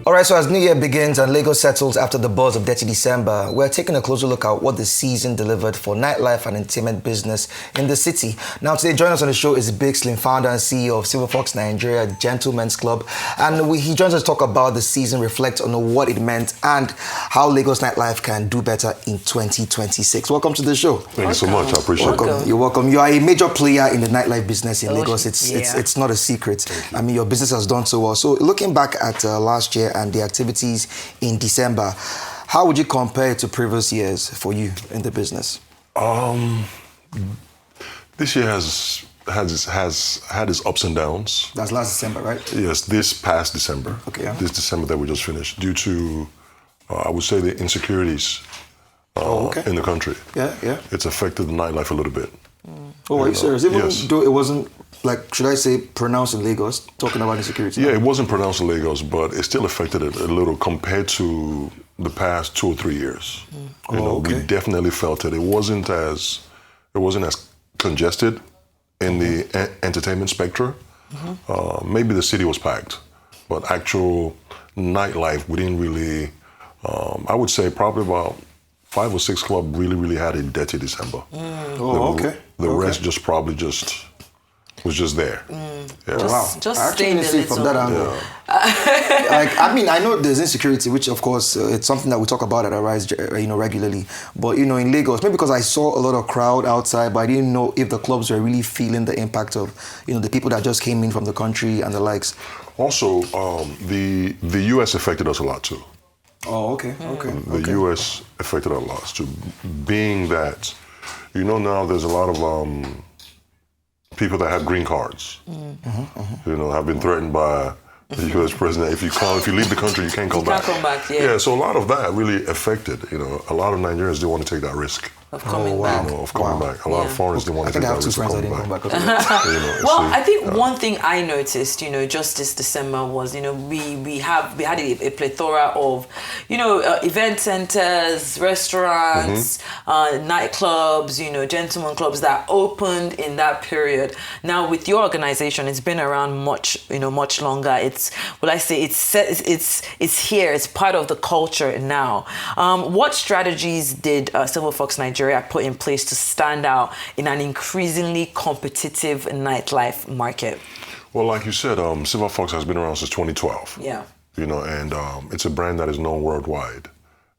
All right, so as New Year begins and Lagos settles after the buzz of Dirty December, we're taking a closer look at what the season delivered for nightlife and entertainment business in the city. Now, today, joining us on the show is Big Slim, founder and CEO of Silver Fox Nigeria Gentlemen's Club. And he joins us to talk about the season, reflect on what it meant, and how Lagos nightlife can do better in 2026. Welcome to the show. Thank you so much. I appreciate it. You're welcome. You are a major player in the nightlife business in Lagos. It's not a secret. I mean, your business has done so well. So, looking back at last year and the activities in December, how would you compare it to previous years for you in the business? This year has had its ups and downs. That's last December, right? Yes, this past December. Okay. Yeah. This December that we just finished, due to, I would say, the insecurities in the country. Yeah. It's affected the nightlife a little bit. Oh, are you serious? Even yes. though it wasn't, like, should I say, pronounced in Lagos, talking about insecurity? Yeah, it wasn't pronounced in Lagos, but it still affected it a little compared to the past 2 or 3 years. We definitely felt it. It wasn't as congested in the entertainment spectrum. Maybe the city was packed, but actual nightlife, we didn't really. I would say probably about 5 or 6 clubs really had a dirty December. The rest was just there. Yeah. Just I actually didn't see it from that angle. Like, I mean, I know there's insecurity, which of course it's something that we talk about at Arise, regularly. But in Lagos, maybe because I saw a lot of crowd outside, but I didn't know if the clubs were really feeling the impact of the people that just came in from the country and the likes. Also, the U.S. affected us a lot too. Oh, okay. The U.S. affected us a lot too, being that now there's a lot of people that have green cards, have been threatened by the U.S. president. If you leave the country, you can't come back. Yeah, so a lot of that really affected. A lot of Nigerians didn't want to take that risk of coming back. A lot of foreigners didn't want to take that risk of coming back. Well, I think one thing I noticed, just this December was, we had a plethora of, event centers, restaurants, nightclubs, gentlemen clubs that opened in that period. Now, with your organization, it's been around much longer. It's here. It's part of the culture now. What strategies did Silver Fox Nigeria put in place to stand out in an increasingly competitive nightlife market? Well, like you said, Silver Fox has been around since 2012. Yeah. And it's a brand that is known worldwide.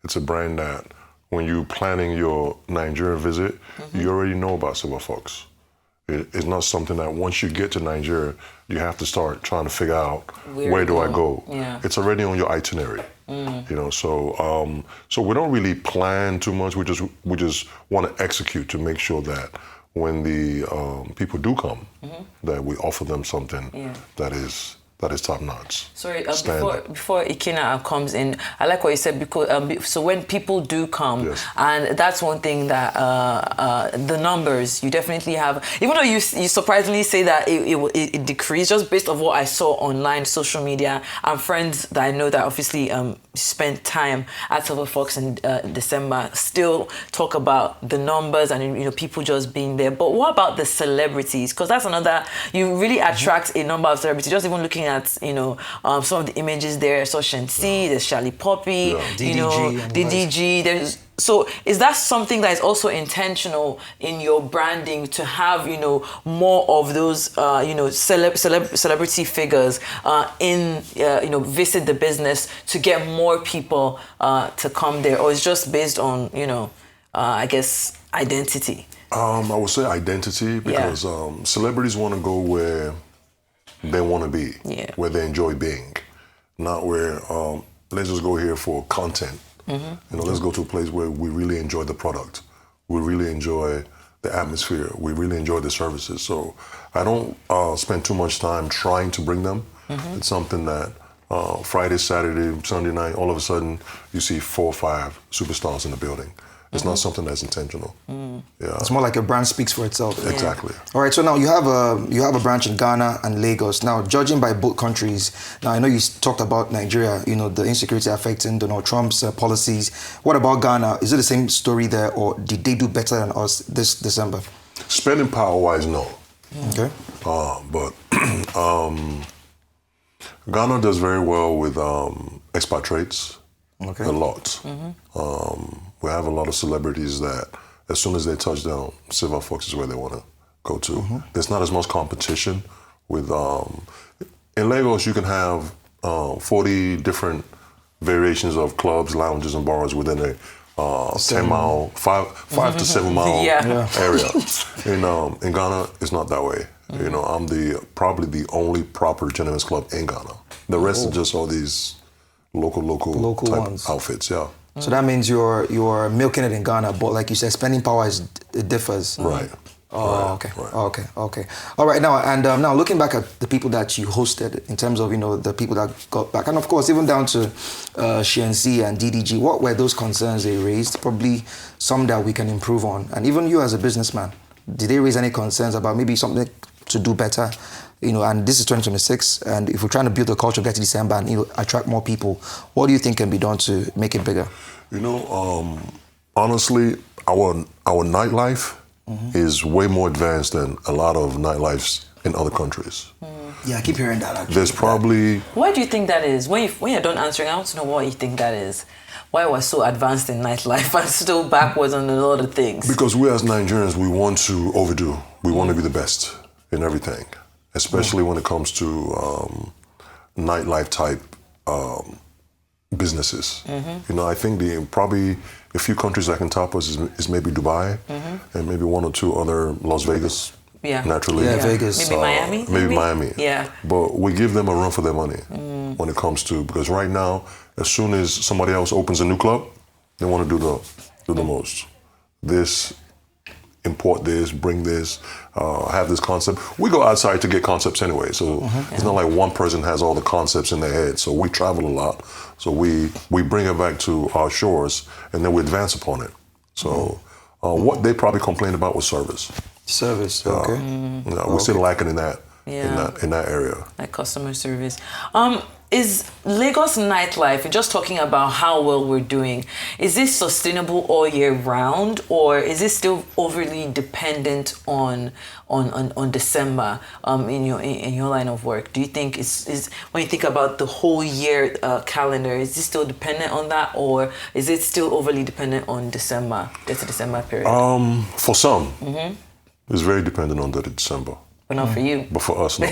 It's a brand that when you're planning your Nigeria visit, you already know about Silver Fox. It's not something that once you get to Nigeria, you have to start trying to figure out where do I go. Yeah. It's already on your itinerary. So we don't really plan too much. We just want to execute to make sure that when the people do come, that we offer them something that is top notch. Sorry, before Ikena comes in, I like what you said, because so when people do come, and that's one thing that the numbers you definitely have, even though you surprisingly say that it decreased, just based on what I saw online, social media, and friends that I know that obviously spent time at Silver Fox in December still talk about the numbers and people just being there. But what about the celebrities? Because that's another, you really attract a number of celebrities. Just even looking at some of the images there, Soshen C, there's Charlie Poppy, DDG. So is that something that is also intentional in your branding to have more of those celebrity figures visit the business to get more people to come there, or it's just based on I guess identity? I would say identity, because celebrities want to go where they want to be, where they enjoy being, not where let's just go here for content. Let's go to a place where we really enjoy the product, we really enjoy the atmosphere, we really enjoy the services. So I don't spend too much time trying to bring them. It's something that Friday, Saturday, Sunday night, all of a sudden you see 4 or 5 superstars in the building. It's not something that's intentional. Yeah. It's more like a brand speaks for itself. Yeah. Exactly. All right, so now you have a branch in Ghana and Lagos. Now, judging by both countries, now I know you talked about Nigeria, the insecurity affecting Donald Trump's policies. What about Ghana? Is it the same story there, or did they do better than us this December? Spending power-wise, no. Okay. But Ghana does very well with expatriates. Okay. A lot. We have a lot of celebrities that, as soon as they touch down, Silver Fox is where they want to go to. There's not as much competition with. In Lagos, you can have 40 different variations of clubs, lounges, and bars within a 10-mile, 5 to 7 mile area. In Ghana, it's not that way. You know, I'm probably the only proper gentleman's club in Ghana. The rest are just all these local type ones. Outfits. Yeah. So that means you're milking it in Ghana, but like you said, spending power it differs. Right. Oh, okay. Right. Okay. All right. Now, and now looking back at the people that you hosted in terms of, you know, the people that got back, and of course, even down to Shensi and DDG, what were those concerns they raised? Probably some that we can improve on. And even you as a businessman, did they raise any concerns about maybe something to do better? You know, and this is 2026, and if we're trying to build a culture of Dirty December and, you know, attract more people, what do you think can be done to make it bigger? You know, honestly, our nightlife is way more advanced than a lot of nightlifes in other countries. Yeah, I keep hearing that. Actually. There's probably... Why do you think that is? When you're done answering, I want to know what you think that is. Why we're so advanced in nightlife and still backwards on a lot of things? Because we as Nigerians, we want to overdo. We want to be the best in everything, especially when it comes to nightlife type businesses. You know, I think probably a few countries that can top us is maybe Dubai and maybe one or two other, Las Vegas. Yeah. Naturally. Yeah, Vegas. Maybe Miami? Maybe Miami. Yeah. But we give them a run for their money when it comes to, because right now, as soon as somebody else opens a new club, they want to do the most. Import this, bring this, have this concept. We go outside to get concepts anyway, so it's not like one person has all the concepts in their head. So we travel a lot, so we bring it back to our shores, and then we advance upon it. So what they probably complained about was service. Service, okay. We're still lacking in that, in that area. Like customer service. Is Lagos nightlife, just talking about how well we're doing, is this sustainable all year round, or is it still overly dependent on December in your line of work? Do you think is when you think about the whole year calendar, is this still dependent on that, or is it still overly dependent on December? That's the December period. For some, it's very dependent on that December. But not for you. But for us, no.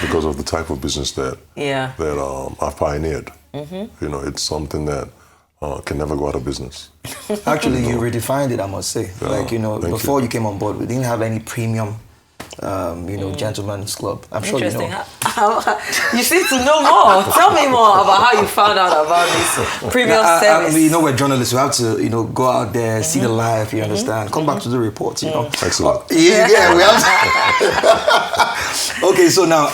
Because of the type of business that I've pioneered. You know, it's something that can never go out of business. Actually, you redefined it, I must say. Yeah, like, you know, before you came on board, we didn't have any premium, gentleman's club. I'm sure you know. You seem to know more. Tell me more about how you found out about this premium service. I mean, you know, we're journalists. We have to, go out there, see the life, you understand? Come back to the reports, you know. Excellent. We have to. Okay, so now,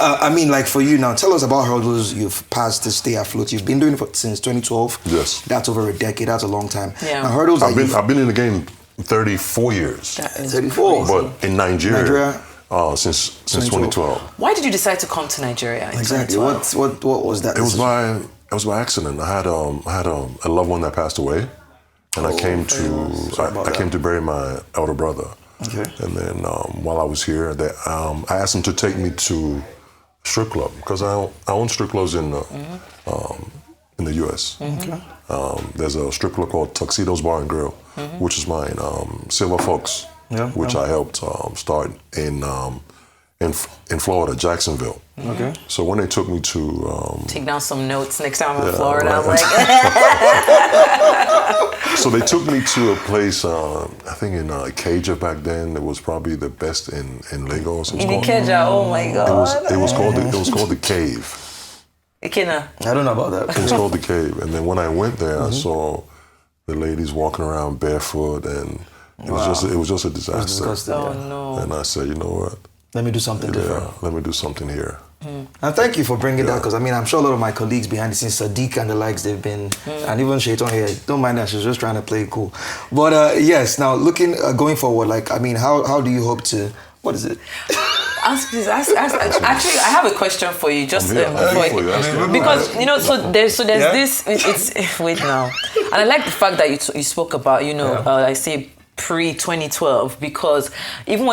for you now, tell us about hurdles you've passed to stay afloat. You've been doing it since 2012. Yes. That's over a decade. That's a long time. Yeah. Now, hurdles I've been in the game 34 years. 34. But in Nigeria since 2012. Why did you decide to come to Nigeria? Exactly. What was that? It was by accident. I had a loved one that passed away, and I came to bury my elder brother. Okay. And then while I was here, I asked him to take me to a strip club because I own strip clubs in the U.S. Okay. There's a strip club called Tuxedo's Bar and Grill, which is mine. Silver Fox, which I helped start in Florida, Jacksonville. Okay. So when they took me to take down some notes next time I'm in Florida. Right. So they took me to a place, I think in Ikeja back then. It was probably the best in Lagos. In Ikeja, oh my God. It was called the Cave. Ikena. I don't know about that. It was called the Cave, and then when I went there, I saw the ladies walking around barefoot, and it was just a disaster. It was disgusting, Oh no. And I said, you know what? Let me do something different. Let me do something here. And thank you for bringing that, because I'm sure a lot of my colleagues behind the scenes, Sadiq and the likes, they've been, and even Shaitan here, don't mind that, she's just trying to play it cool. But yes, now going forward, how do you hope to, what is it? Ask. Actually, I have a question for you. Just because so there's this. It's wait now, and I like the fact that you spoke about I say pre-2012, because even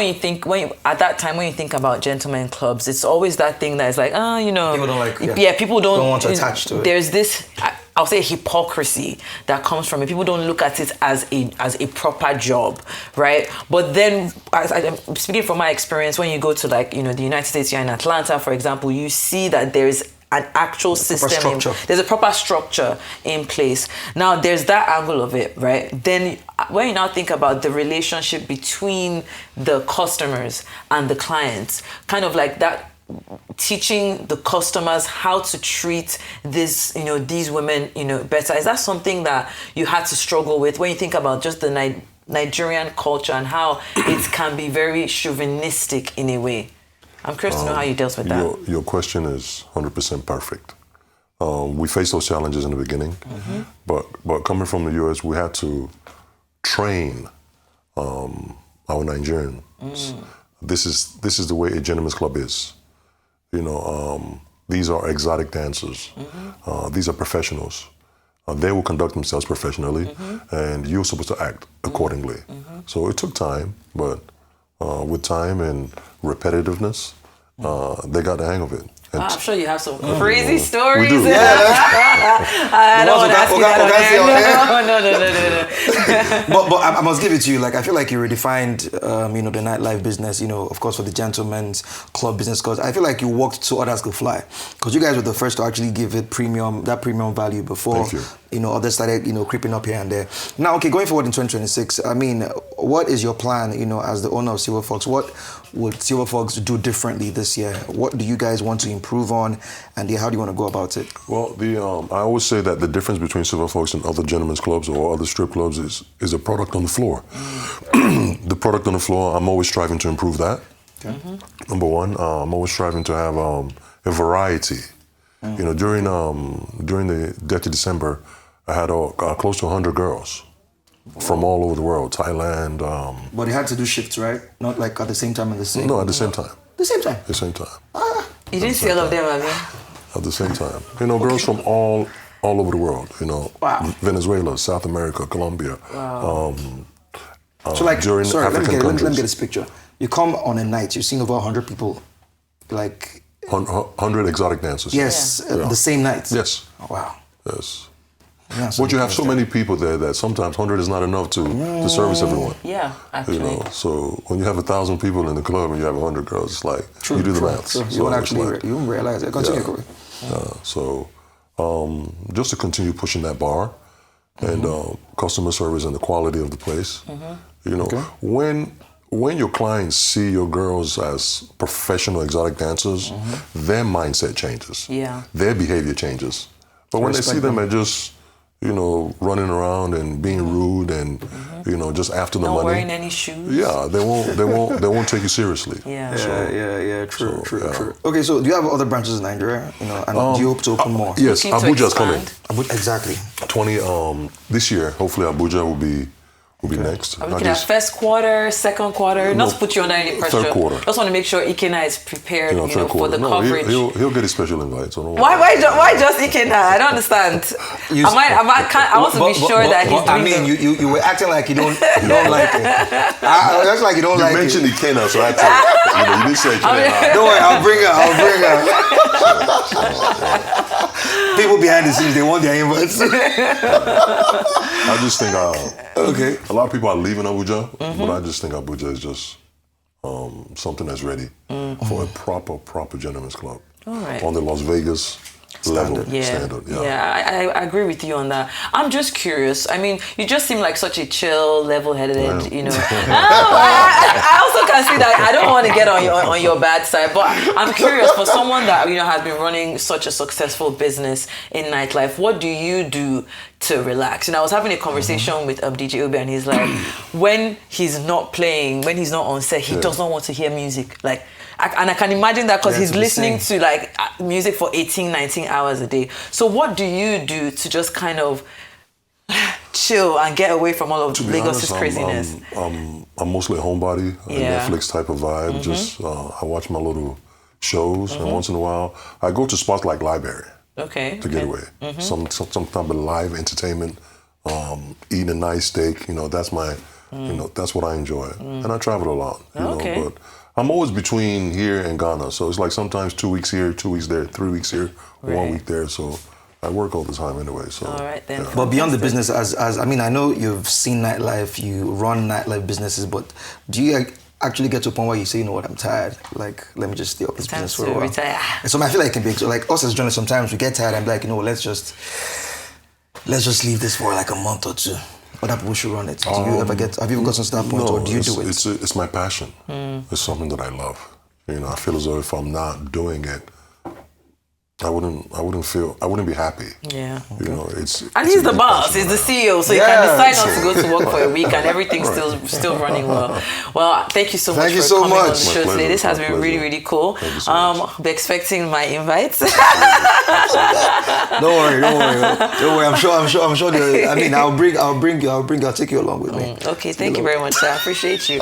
at that time when you think about gentlemen clubs, it's always that thing that is like, people don't like, people don't want to attach to it. There's this, I'll say, hypocrisy that comes from it. People don't look at it as a proper job, right? But then, I'm speaking from my experience, when you go to the United States, you're in Atlanta, for example, you see that there's an actual system. There's a proper structure in place. Now, there's that angle of it, right? Then when you now think about the relationship between the customers and the clients, kind of like that, teaching the customers how to treat these women, better. Is that something that you had to struggle with when you think about just the Nigerian culture and how it can be very chauvinistic in a way? I'm curious to know how you dealt with that. Your question is 100% perfect. We faced those challenges in the beginning, but coming from the U.S., we had to train our Nigerians. This is the way a gentleman's club is. These are exotic dancers. These are professionals. They will conduct themselves professionally, and you're supposed to act accordingly. So it took time, but with time and repetitiveness, they got the hang of it. I'm sure you have some crazy stories. We do. I don't want to ask you that. No. But I must give it to you. I feel like you redefined, the nightlife business. Of course, for the gentlemen's club business, because I feel like you walked so others could fly. Because you guys were the first to actually give it premium value before. Thank you. Others started, creeping up here and there. Now, okay, going forward in 2026, what is your plan, as the owner of Silver Fox? What would Silver Fox do differently this year? What do you guys want to improve on, and how do you want to go about it? Well, I always say that the difference between Silver Fox and other gentlemen's clubs or other strip clubs is a product on the floor. The product on the floor, I'm always striving to improve that. Okay. Number one, I'm always striving to have a variety. During the Dirty December, I had close to 100 girls from all over the world, Thailand. But you had to do shifts, right? Not at the same time and the same? No, at the same time. The same time? The same time. You didn't see all of them, I mean? At the same time. Girls from all over the world, Wow. Venezuela, South America, Colombia. Wow. During African countries. Let me get this picture. You come on a night, you're seeing over 100 people, 100 exotic dancers. Yes, the same night. Yes. Oh, wow. Yes. Yeah, but you have so many people there that sometimes 100 is not enough to service everyone. Yeah, actually. So when you have 1,000 people in the club and you have 100 girls, it's like, you do the math. True. You won't you won't realize it. Continue, Corey. So just to continue pushing that bar and customer service and the quality of the place. When your clients see your girls as professional exotic dancers, their mindset changes. Yeah. Their behavior changes. But when they see them as just, running around and being rude and, just after the money. Not wearing any shoes. Yeah, they won't take you seriously. Yeah. True. Okay, so do you have other branches in Nigeria? And do you hope to open more? Yes, Abuja is coming. Exactly. This year, hopefully Abuja will be next. Are we looking at first quarter, second quarter? Not to put you under any pressure. Third quarter. Just want to make sure Ikena is prepared for the coverage. He'll get a special invite. So why just Ikena? I don't understand. I want to be sure that he's doing you were acting like you don't like it. That's like you don't like it. You mentioned Ikena, so I told you didn't say Ikena. Don't worry, I'll bring her. People behind the scenes, they want their invites. I just think okay. A lot of people are leaving Abuja, but I just think Abuja is just something that's ready for a proper gentleman's club. All right. On the Las Vegas standard. Yeah, I agree with you on that. I'm just curious. I mean, you just seem like such a chill, level-headed, I also can see that I don't want to get on your bad side, but I'm curious, for someone that has been running such a successful business in nightlife, what do you do to relax? I was having a conversation with DJ Obi, and he's like, when he's not playing, when he's not on set, he does not want to hear music. And I can imagine that because he's listening to music for 18, 19 hours a day. So what do you do to just kind of chill and get away from all of Lagos's craziness? I'm mostly a homebody, a Netflix type of vibe. Just I watch my little shows, and once in a while I go to spots like library. Okay. To get away. Some type of live entertainment, eating a nice steak. That's my You know, that's what I enjoy. And I travel a lot, you know, but I'm always between here and Ghana. So it's like sometimes 2 weeks here, 2 weeks there, 3 weeks here, 1 week there. So I work all the time anyway. So all right then. But beyond the business, as I mean, I know you've seen Nightlife, you run Nightlife businesses, but do you actually get to a point where you say, you know what, I'm tired. Like, let me just stay up this business for a while. Retire. And so I feel like it can be like us as journalists. Sometimes we get tired and be like, you know, let's just leave this for like a month or two. Other people should run it. Do you ever have you ever gotten to that point, or do you do it? It's my passion. It's something that I love. You know, I feel as though if I'm not doing it, I wouldn't be happy. Yeah. You know, and he's the boss, he's the CEO, so you can decide not to go to work for a week and everything's still running well. Well, thank you so much for coming on the show today. This has been really, really cool. Be expecting my invites. Don't worry. I'm sure. I mean, I'll take you along with me. Okay, thank you very much, sir. I appreciate you.